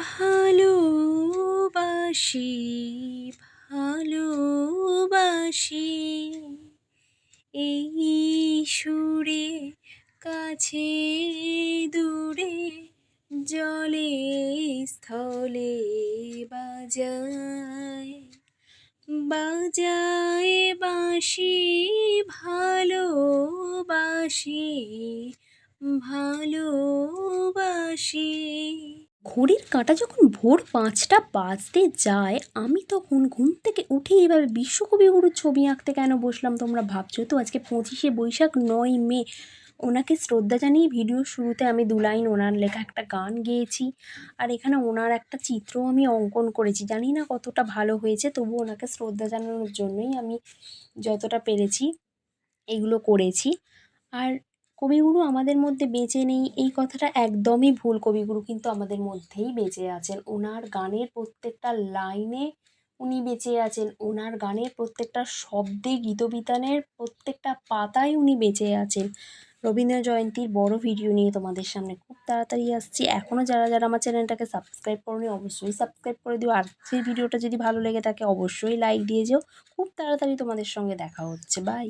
ভালোবাসি ভালোবাসি এই সুরে কাছে দূরে জলে স্থলে বাজায় বাজায় বাঁশি ভালোবাসি ভালোবাসি। ঘড়ির কাঁটা যখন ভোর 5টা বাজতে যায় আমি তখন ঘুম থেকে উঠে এবার বিশ্বকবিগুরুর ছবি আঁকতে কেন বসলাম তোমরা ভাবছো তো। আজকে 25শে বৈশাখ 9ই মে, ওনাকে শ্রদ্ধা জানিয়ে ভিডিওর শুরুতে আমি 2 লাইন ওনার লেখা একটা গান গেয়েছি, আর এখানে ওনার একটা চিত্র আমি অঙ্কন করেছি। জানি না কতটা ভালো হয়েছে, তবু ওনাকে শ্রদ্ধা জানানোর জন্যই আমি যতটা পেরেছি এগুলো করেছি। আর কবিগুরু আমাদের মধ্যে বেঁচে নেই এই কথাটা একদমই ভুল। কবিগুরু কিন্তু আমাদের মধ্যেই বেঁচে আছেন। ওনার গানের প্রত্যেকটা লাইনে উনি বেঁচে আছেন, ওনার গানের প্রত্যেকটা শব্দে গীতবিতানের প্রত্যেকটা পাতায় উনি বেঁচে আছেন। রবীন্দ্র জয়ন্তীর বড় ভিডিও নিয়ে তোমাদের সামনে খুব তাড়াতাড়ি আসছি। এখনও যারা যারা আমার চ্যানেলটাকে সাবস্ক্রাইব করোনি অবশ্যই সাবস্ক্রাইব করে দিও। আজকের ভিডিওটা যদি ভালো লেগে থাকে অবশ্যই লাইক দিয়ে যেও। খুব তাড়াতাড়ি তোমাদের সঙ্গে দেখা হচ্ছে। বাই।